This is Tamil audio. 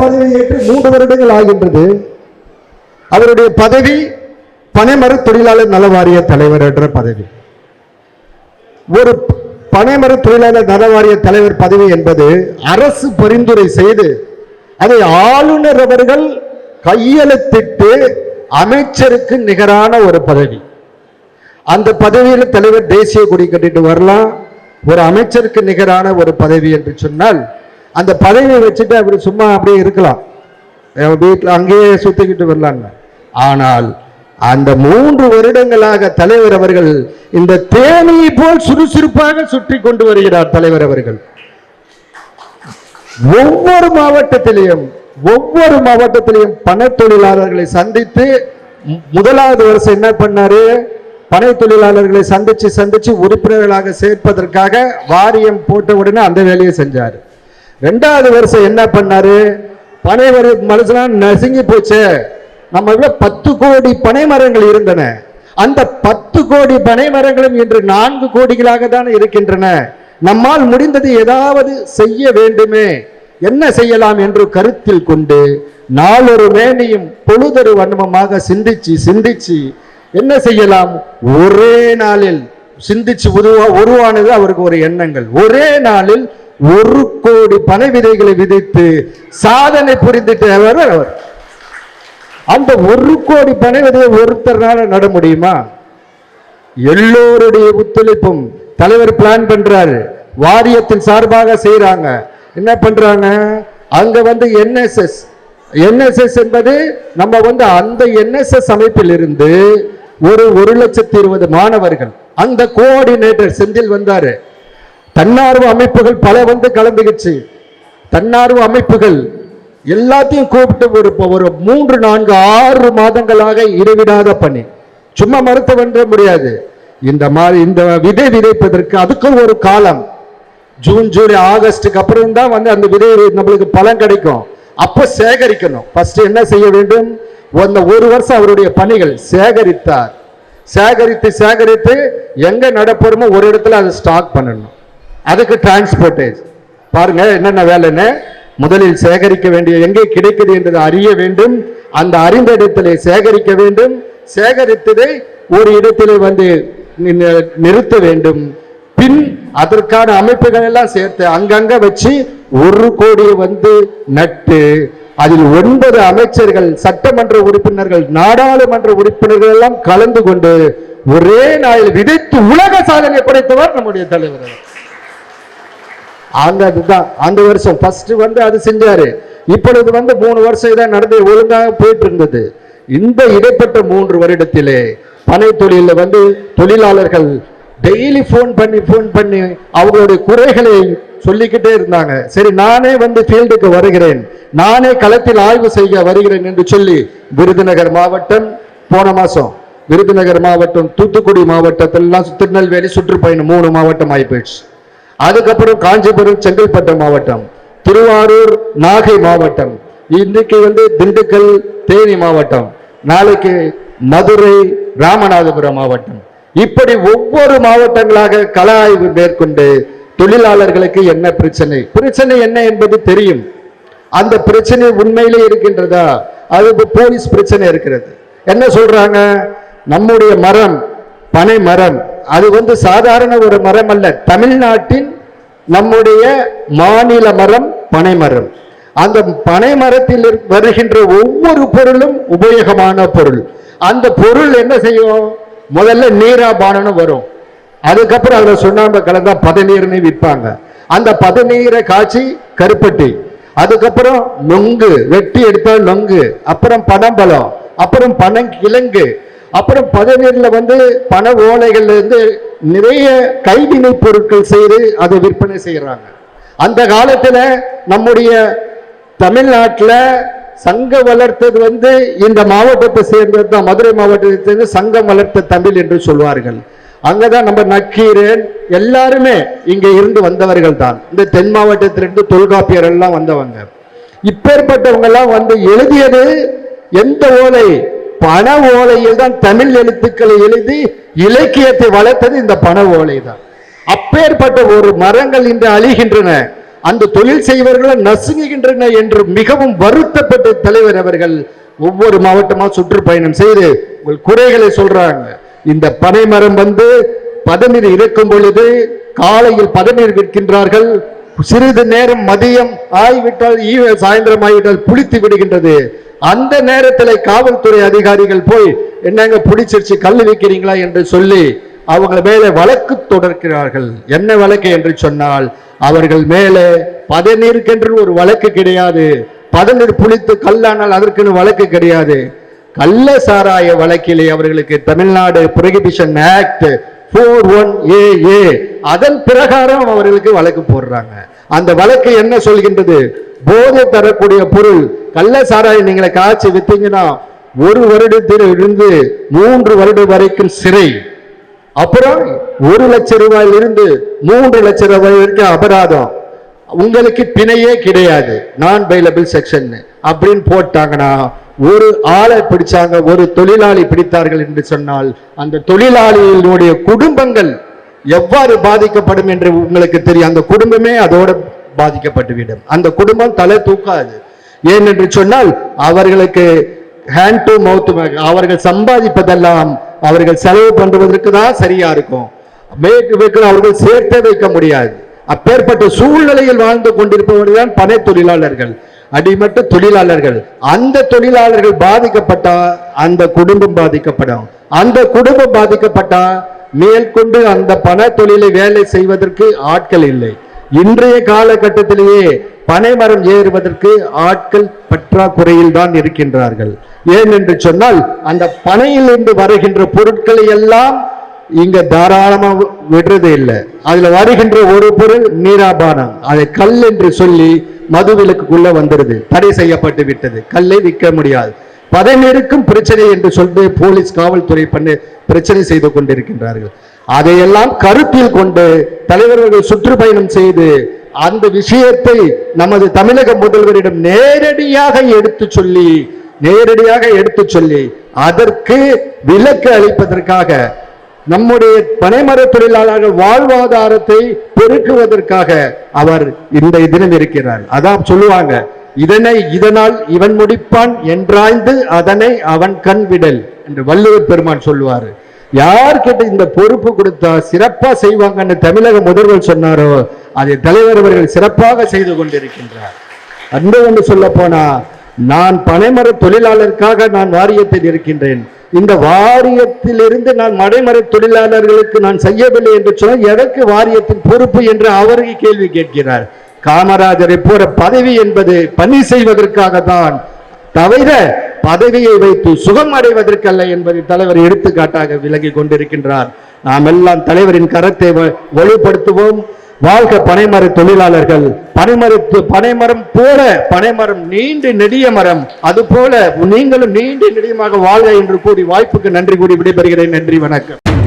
பதவியேற்று 3 வருடங்கள் ஆகின்றது. அவருடைய பதவி பனைமர தொழிலாளர் நல வாரிய தலைவர் என்ற பதவி. ஒரு பனைமர தொழிலாளர் நல வாரிய தலைவர் பதவி என்பது அரசு பரிந்துரை செய்து அதை ஆளுநர் அவர்கள் கையெழுத்திட்டு அமைச்சருக்கு நிகரான ஒரு பதவி. அந்த பதவியில் தலைவர் தேசிய கொடி கட்டிட்டு வரலாம். ஒரு அமைச்சருக்கு நிகரான ஒரு பதவி என்று சொன்னால் அந்த பதவியை வச்சுட்டு அவர் சும்மா அப்படியே இருக்கலாம், வீட்டில் அங்கேயே சுத்திக்கிட்டு வரலாங்க. ஆனால் அந்த 3 வருடங்களாக தலைவர் அவர்கள் இந்த தேனீ போல் சுறுசுறுப்பாக சுற்றி கொண்டு வருகிறார். தலைவர் அவர்கள் ஒவ்வொரு மாவட்டத்திலையும் பனை தொழிலாளர்களை சந்தித்து, முதலாவது வருஷம் என்ன பண்ணாரு, பனை தொழிலாளர்களை சந்திச்சு உறுப்பினர்களாக சேர்ப்பதற்காக வாரியம் போட்ட உடனே அந்த வேலையை செஞ்சார். 2வது வருஷம் என்ன பண்ணாரு, பனை மரம்லாம் நசுங்கி போச்சு, நம்ம 10 கோடி பனை மரங்கள் இருந்தன, அந்த 10 கோடி பனை மரங்களும் இன்று 4 கோடிகளாக தான் இருக்கின்றன, நம்மால் முடிந்தது ஏதாவது செய்ய வேண்டுமே, என்ன செய்யலாம் என்று கருத்தில் கொண்டு நாளொரு மேனியும் பொழுதொரு வண்ணமாக சிந்திச்சு என்ன செய்யலாம், ஒரே நாளில் சிந்திச்சு உருவானது அவருக்கு ஒரு எண்ணங்கள். ஒரே நாளில் 1 கோடி பனை விதைகளை விதைத்து சாதனை புரிந்துட்டவர் அவர். அந்த 1 கோடி பனை விதையை ஒருத்தரால நட முடியுமா? எல்லோருடைய ஒத்துழைப்பும் தலைவர் பிளான் பண்றாரு, வாரியத்தின் சார்பாக செய்யறாங்க. என்ன பண்றாங்க, அங்க என்எஸ்எஸ் என்பது நம்ம அந்த என்எஸ்எஸ் அமைப்பில் இருந்து 1,20,020 மாணவர்கள், அந்த கோஆர்டினேட்டர் செந்தில் வந்தாரு. தன்னார்வ அமைப்புகள் பல கலந்துகிச்சு. தன்னார்வ அமைப்புகள் எல்லாத்தையும் கூப்பிட்டு ஒரு 3, 4, 6 மாதங்களாக இடைவிடாத பணி. சும்மா மறுத்து வர முடியாது. இந்த விதை விதைப்பதற்கு அதுக்கும் ஒரு காலம், ஜூன், ஜூலை, ஆகஸ்டுக்கு அப்புறம் தான் அந்த விதை நம்மளுக்கு பலன் கிடைக்கும். அப்ப சேகரிக்கணும். ஃபர்ஸ்ட் என்ன செய்ய வேண்டும், 1 வருஷம் அவருடைய பணிகள் சேகரித்தார். சேகரித்து எங்க நடப்போமோ ஒரு இடத்துல அதை ஸ்டாக் பண்ணணும். அதுக்கு டிரான்ஸ்போர்டேஜ் பாருங்க என்னென்ன வேலைன்னு. முதலில் சேகரிக்க வேண்டிய எங்கே கிடைக்குது என்று அறிய வேண்டும். அந்த அறிந்த இடத்திலே சேகரிக்க வேண்டும். சேகரித்ததை ஒரு இடத்திலே நிறுத்த வேண்டும். பின் அதற்கான அமைப்புகள் எல்லாம் சேர்த்து அங்கங்க வச்சு 1 கோடியை நட்டு அதில் 9 அமைச்சர்கள், சட்டமன்ற உறுப்பினர்கள், நாடாளுமன்ற உறுப்பினர்கள் எல்லாம் கலந்து கொண்டு ஒரே நாளில் விதைத்து உலக சாதனை படைத்தவர் நம்முடைய தலைவர். அந்த வருஷம் ஃபர்ஸ்ட் அது செஞ்சாரு. இப்பொழுது 3 வருஷம் இதான் நடந்து ஒழுங்காக போயிட்டு இருந்தது. இந்த இடைப்பட்ட 3 வருடத்திலே பனை தொழில தொழிலாளர்கள் டெய்லி போன் பண்ணி அவங்களுடைய குறைகளை சொல்லிக்கிட்டே இருந்தாங்க. சரி, நானே ஃபீல்டுக்கு வருகிறேன், நானே களத்தில் ஆய்வு செய்ய வருகிறேன் என்று சொல்லி விருதுநகர் மாவட்டம், போன மாசம் விருதுநகர் மாவட்டம், தூத்துக்குடி மாவட்டத்திலாம் திருநெல்வேலி சுற்றுப்பயணம் 3 மாவட்டம் ஆகி போயிடுச்சு. அதுக்கப்புறம் காஞ்சிபுரம், செங்கல்பட்டு மாவட்டம், திருவாரூர், நாகை மாவட்டம், இன்னைக்கு திண்டுக்கல், தேனி மாவட்டம், நாளைக்கு மதுரை, ராமநாதபுரம் மாவட்டம். இப்படி ஒவ்வொரு மாவட்டங்களாக கள ஆய்வு மேற்கொண்டு தொழிலாளர்களுக்கு என்ன பிரச்சனை என்ன என்பது தெரியும். அந்த பிரச்சனை உண்மையிலே இருக்கின்றதா, அது போலீஸ் பிரச்சனை இருக்கிறது. என்ன சொல்றாங்க, நம்முடைய மரம் பனை மரம் அது சாதாரண ஒரு மரம் அல்ல, தமிழ்நாட்டின் நம்முடைய மாநில மரம் பனை மரம். அந்த பனை மரத்தில் வருகின்ற ஒவ்வொரு பொருளும் உபயோகமான பொருள். அந்த பொருள் என்ன செய்யும், முதல்ல நீராபானம் வரும், அதுக்கப்புறம் அதுல சுண்ணாம்பு கலந்தா பதநீர்னு விற்பாங்க. அந்த பதநீரை காய்ச்சி கருப்பட்டி, அதுக்கப்புறம் நொங்கு வெட்டி எடுத்தால் நொங்கு, அப்புறம் பனம்பழம், அப்புறம் பனங்கிழங்கு, அப்புறம் பதநீர்ல பன ஓலைகள்ல இருந்து நிறைய கைவினை பொருட்கள் செய்து அதை விற்பனை செய்யறாங்க. அந்த காலத்துல நம்முடைய தமிழ்நாட்டில் சங்கம் வளர்த்தது இந்த மாவட்டத்தை சேர்ந்தது தான், மதுரை மாவட்டத்தை சேர்ந்து சங்கம் வளர்த்த தமிழ் என்று சொல்வார்கள். அங்கதான் நம்ம நக்கீரன் எல்லாருமே இங்க இருந்து வந்தவர்கள் தான். இந்த தென் மாவட்டத்திலிருந்து தொல்காப்பியர் எல்லாம் வந்தவங்க. இப்பேற்பட்டவங்க எல்லாம் எழுதியது எந்த ஓலை, பண ஓலையில் தான் தமிழ் எழுத்துக்களை எழுதி இலக்கியத்தை வளர்த்தது இந்த பண ஓலை தான். அப்பேற்பட்ட ஒரு மரங்கள் இன்று அழிகின்றன. அந்த தொழில் செய்வர்களை நசுங்குகின்றன என்று மிகவும் வருத்தப்பட்ட தலைவர் அவர்கள் ஒவ்வொரு மாவட்டமா சுற்றுப்பயணம் செய்து உங்கள் குறைகளை சொல்றாங்க. இந்த பனைமரம் பதநீர் இருக்கும் பொழுது காலையில் பதநீர் விற்கின்றார்கள், சிறிது நேரம் மதியம் ஆகிவிட்டால் சாயந்தரம் ஆகிவிட்டால் புளித்து விடுகின்றது. அந்த நேரத்தில் காவல்துறை அதிகாரிகள் போய் என்னங்க புடிச்சிருச்சு கல் வைக்கிறீங்களா என்று சொல்லி அவங்க மேலே வழக்கு தொடர்கிறார்கள். என்ன வழக்கு என்று சொன்னால் அவர்கள் மேலே பதநீருக்கென்று ஒரு வழக்கு கிடையாது, பதநீர் புளித்து கல்லானால் அதற்குன்னு வழக்கு கிடையாது. கள்ள சாராய வழக்கிலே அவர்களுக்கு தமிழ்நாடு புரோகிபிஷன் ஆக்ட் 41AA அதன் பிரகாரம் அவர்களுக்கு வழக்கு போடுறாங்க. அந்த வழக்கு என்ன சொல்கின்றது? போதை தரக்கூடிய பொருள் கள்ள சாராயம் நீங்களை காய்ச்சி வித்தீங்கன்னா 1 வருடத்தில் இருந்து 3 வருடம் வரைக்கும் சிறை, அப்புறம் 1 லட்சம் ரூபாயிலிருந்து 3 லட்சம் ரூபாய் வரைக்கும் அபராதம், உங்களுக்கு பிணையே கிடையாது, நான் பெயிலபிள் செக்ஷன் அப்படின்னு போட்டாங்கன்னா ஒரு ஆளை பிடிச்சாங்க, ஒரு தொழிலாளி பிடித்தார்கள் என்று சொன்னால் அந்த தொழிலாளிகளுடைய குடும்பங்கள் எவ்வாறு பாதிக்கப்படும் என்று உங்களுக்கு தெரியும். அந்த குடும்பமே அதோட பாதிக்கப்பட்டுவிடும். அந்த குடும்பம் தலை தூக்காது. ஏனென்று சொன்னால் அவர்களுக்கு ஹேண்ட் டு மவுத், அவர்கள் சம்பாதிப்பதெல்லாம் அவர்கள் செலவு பண்ணுவதற்கு தான் சரியா இருக்கும், அவர்கள் சேர்த்தே வைக்க முடியாது. அப்பேற்பட்ட சூழ்நிலையில் வாழ்ந்து கொண்டிருப்பவர்கள் தான் பனை தொழிலாளர்கள், அடிமட்ட தொழிலாளர்கள். அந்த தொழிலாளர்கள் பாதிக்கப்பட்டா அந்த குடும்பம் பாதிக்கப்படும். அந்த குடும்பம் பாதிக்கப்பட்டா மேற்கொண்டு அந்த பண தொழிலை வேலை செய்வதற்கு ஆட்கள் இல்லை. இன்றைய காலகட்டத்திலேயே பனைமரம் ஏறுவதற்கு ஆட்கள் பற்றாக்குறையில் தான் இருக்கின்றார்கள். ஏன் என்று சொன்னால் அந்த பனையிலிருந்து வருகின்ற பொருட்களை எல்லாம் இங்க தாராளமா விடுறது இல்லை. அதுல வருகின்ற ஒரு பொருள் நீராபானம், அதை கல் என்று சொல்லி மதுவிலக்குள்ள வந்துருது, தடை செய்யப்பட்டு விட்டது, கல்லை விற்க முடியாது. பதநீருக்கும் பிரச்சனை என்று சொல்லி போலீஸ் காவல்துறை பிரச்சனை செய்து கொண்டிருக்கின்றார்கள். அதையெல்லாம் கருத்தில் கொண்டு தலைவர்கள் சுற்றுப்பயணம் செய்து அந்த விஷயத்தை நமது தமிழக முதல்வரிடம் நேரடியாக எடுத்து சொல்லி அதற்கு விலக்கு அளிப்பதற்காக நம்முடைய பனைமர தொழிலாளர்கள் வாழ்வாதாரத்தை பெருக்குவதற்காக அவர் இந்த தினம் இருக்கிறார். அதான் சொல்லுவாங்க, இதனால் இவன் முடிப்பான் என்றாய்ந்து அதனை அவன் கண் விடல் என்று வள்ளுவர் பெருமான் சொல்லுவாரு. யார்கிட்ட இந்த பொறுப்பு கொடுத்தா சிறப்பா செய்வாங்கன்னு தமிழக முதல்வர் சொன்னாரோ அதை தலைவர் அவர்கள் சிறப்பாக செய்து கொண்டிருக்கின்றார். அந்த ஒன்று சொல்ல போனா, நான் பனைமர தொழிலாளருக்காக நான் வாரியத்தில் இருக்கின்றேன், இந்த வாரியத்திலிருந்து நான் மடைமர தொழிலாளர்களுக்கு நான் செய்யவில்லை என்று சொன்னால் எதற்கு வாரியத்தின் பொறுப்பு என்று அவருக்கு கேள்வி கேட்கிறார். காமராஜரை போற பதவி என்பது பணி செய்வதற்காக தான், தவிர பதவியை வைத்து சுகம் அடைவதற்கல்ல என்பதை தலைவர் எடுத்துக்காட்டாக விலகி கொண்டிருக்கின்றார். நாம் எல்லாம் தலைவரின் கரத்தை வலுப்படுத்துவோம். வாழ்க பனைமர தொழிலாளர்கள். பனைமரம் போல பனைமரம் நீண்ட நெடிய மரம், அது போல நீங்களும் நீண்ட நெடியமாக வாழ்க என்று கூறி வாய்ப்புக்கு நன்றி கூறி விடைபெறுகிறேன். நன்றி, வணக்கம்.